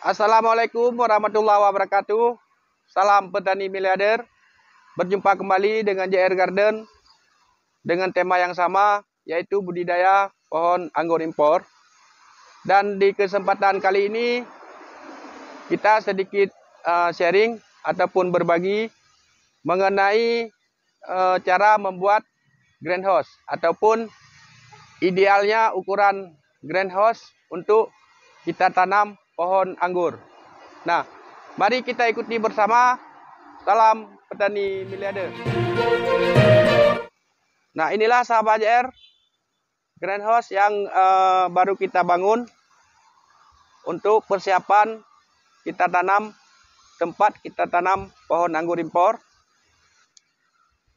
Assalamualaikum warahmatullahi wabarakatuh. Salam petani miliarder. Berjumpa kembali dengan JR Garden dengan tema yang sama, yaitu budidaya pohon anggur impor. Dan di kesempatan kali ini kita sedikit sharing ataupun berbagi mengenai cara membuat greenhouse ataupun idealnya ukuran greenhouse untuk kita tanam pohon anggur. Nah, mari kita ikuti bersama. Salam petani miliarder. Nah, inilah sahabat JR greenhouse yang baru kita bangun untuk persiapan kita tanam tempat kita tanam pohon anggur impor.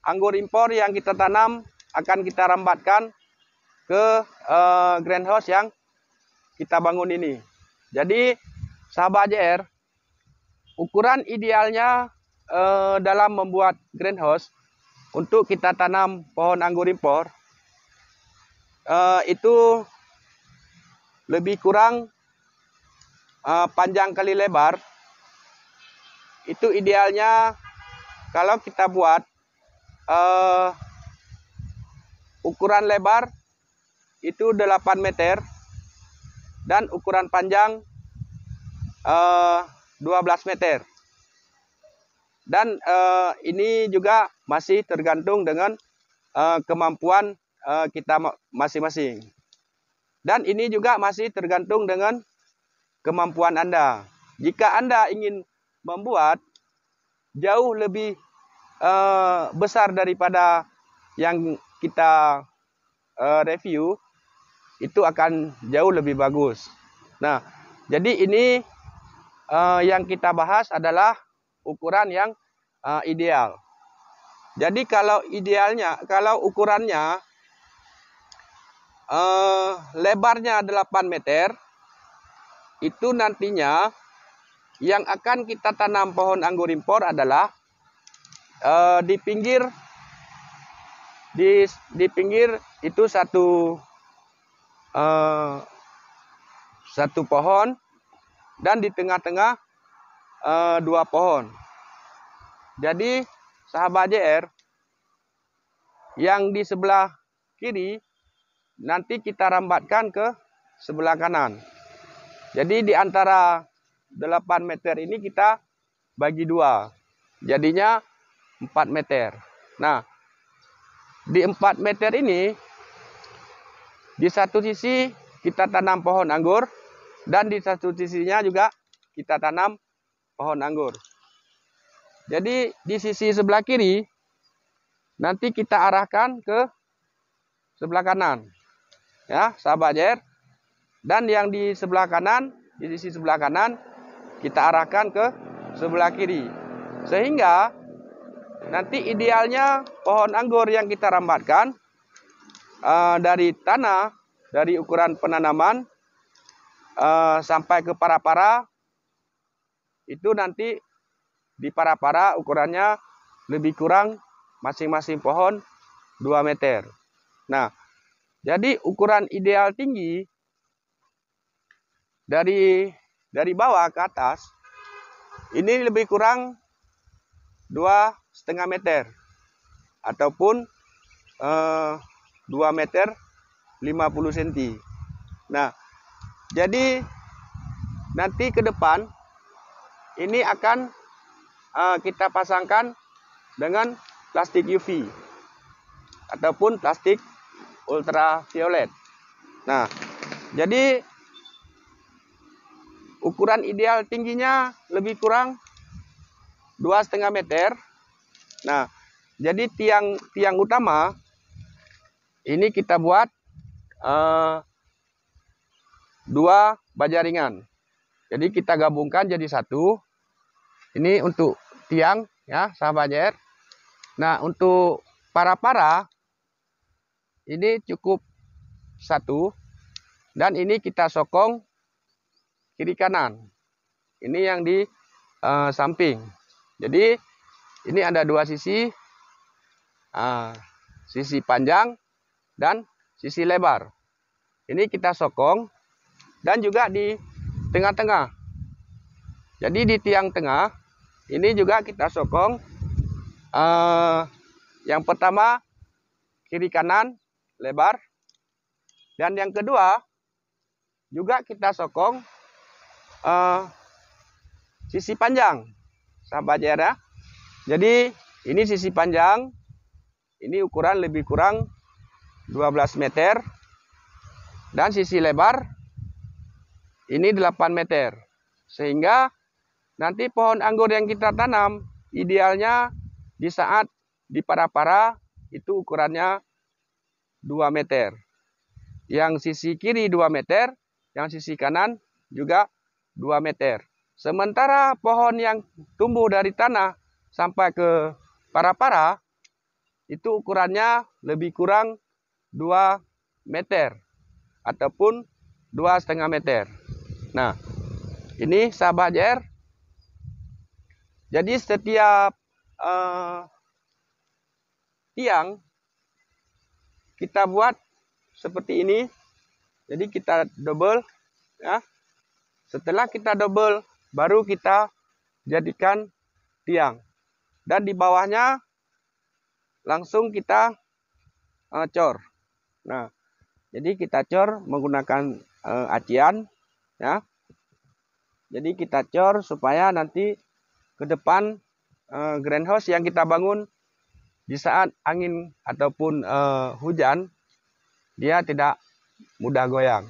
Anggur impor yang kita tanam akan kita rambatkan ke greenhouse yang kita bangun ini. Jadi sahabat JR, ukuran idealnya dalam membuat greenhouse untuk kita tanam pohon anggur impor itu lebih kurang panjang kali lebar. Itu idealnya kalau kita buat ukuran lebar itu 8 meter dan ukuran panjang 12 meter. Dan ini juga masih tergantung dengan kemampuan kita masing-masing. Dan ini juga masih tergantung dengan kemampuan Anda. Jika Anda ingin membuat jauh lebih besar daripada yang kita review, itu akan jauh lebih bagus. Nah, jadi ini yang kita bahas adalah ukuran yang ideal. Jadi kalau idealnya, kalau ukurannya lebarnya 8 meter, itu nantinya yang akan kita tanam pohon anggur impor adalah di pinggir itu satu pohon dan di tengah-tengah 2 pohon. Jadi sahabat JR, yang di sebelah kiri nanti kita rambatkan ke sebelah kanan. Jadi di antara 8 meter ini kita bagi 2. Jadinya 4 meter. Nah, di 4 meter ini di satu sisi kita tanam pohon anggur dan di satu sisinya juga kita tanam pohon anggur. Jadi di sisi sebelah kiri nanti kita arahkan ke sebelah kanan, ya sahabat JR. Dan yang di sebelah kanan, di sisi sebelah kanan kita arahkan ke sebelah kiri, sehingga nanti idealnya pohon anggur yang kita rambatkan dari tanah, dari ukuran penanaman sampai ke para-para, itu nanti di para-para ukurannya lebih kurang masing-masing pohon 2 meter. Nah, jadi ukuran ideal tinggi dari bawah ke atas ini lebih kurang 2,5 meter ataupun 2 meter 50 cm. Nah, jadi nanti ke depan ini akan kita pasangkan dengan plastik UV ataupun plastik ultraviolet. Nah, jadi ukuran ideal tingginya lebih kurang 2,5 meter. Nah, jadi tiang utama ini kita buat 2 baja ringan. Jadi kita gabungkan jadi satu. Ini untuk tiang, ya sahabat JR. Nah, untuk para-para ini cukup 1 dan ini kita sokong kiri kanan. Ini yang di samping. Jadi ini ada 2 sisi, sisi panjang dan sisi lebar. Ini kita sokong dan juga di tengah-tengah. Jadi di tiang tengah ini juga kita sokong. Yang pertama kiri kanan lebar, dan yang kedua juga kita sokong sisi panjang, sahabat JR ya. Jadi ini sisi panjang, ini ukuran lebih kurang 12 meter, dan sisi lebar ini 8 meter. Sehingga nanti pohon anggur yang kita tanam idealnya di saat di para-para itu ukurannya 2 meter. Yang sisi kiri 2 meter, yang sisi kanan juga 2 meter. Sementara pohon yang tumbuh dari tanah sampai ke para-para itu ukurannya lebih kurang 2 meter ataupun 2,5 meter. Nah, ini sahabat JR. Jadi setiap tiang kita buat seperti ini. Jadi kita double ya. Setelah kita double baru kita jadikan tiang. Dan di bawahnya langsung kita cor. Nah, jadi kita cor menggunakan acian ya. Jadi kita cor supaya nanti ke depan greenhouse yang kita bangun di saat angin ataupun hujan dia tidak mudah goyang.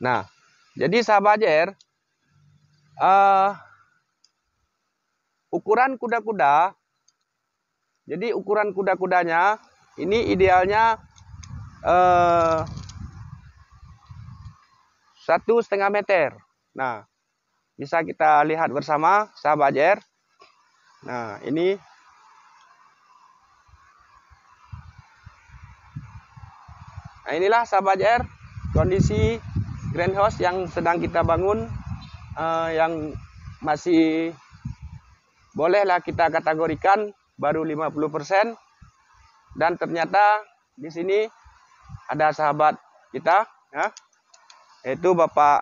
Nah, jadi sahabat JR, ukuran kuda-kuda, jadi ukuran kuda-kudanya ini idealnya 1,5 meter. Nah, bisa kita lihat bersama sahabat JR. Nah, ini nah, inilah sahabat JR kondisi greenhouse yang sedang kita bangun, yang masih bolehlah kita kategorikan baru 50%. Dan ternyata di sini ada sahabat kita ya, yaitu Bapak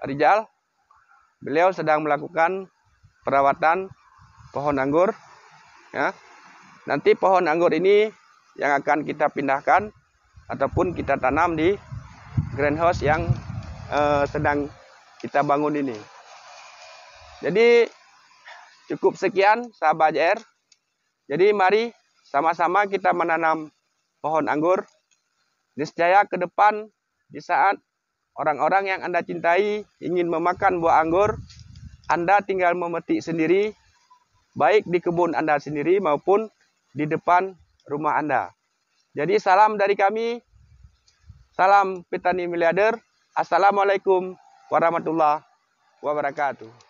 Rizal. Beliau sedang melakukan perawatan pohon anggur ya. Nanti pohon anggur ini yang akan kita pindahkan ataupun kita tanam di greenhouse yang sedang kita bangun ini. Jadi cukup sekian sahabat JR. Jadi mari sama-sama kita menanam pohon anggur. Niscaya ke depan di saat orang-orang yang Anda cintai ingin memakan buah anggur, Anda tinggal memetik sendiri, baik di kebun Anda sendiri maupun di depan rumah Anda. Jadi salam dari kami, salam petani miliarder. Assalamualaikum warahmatullahi wabarakatuh.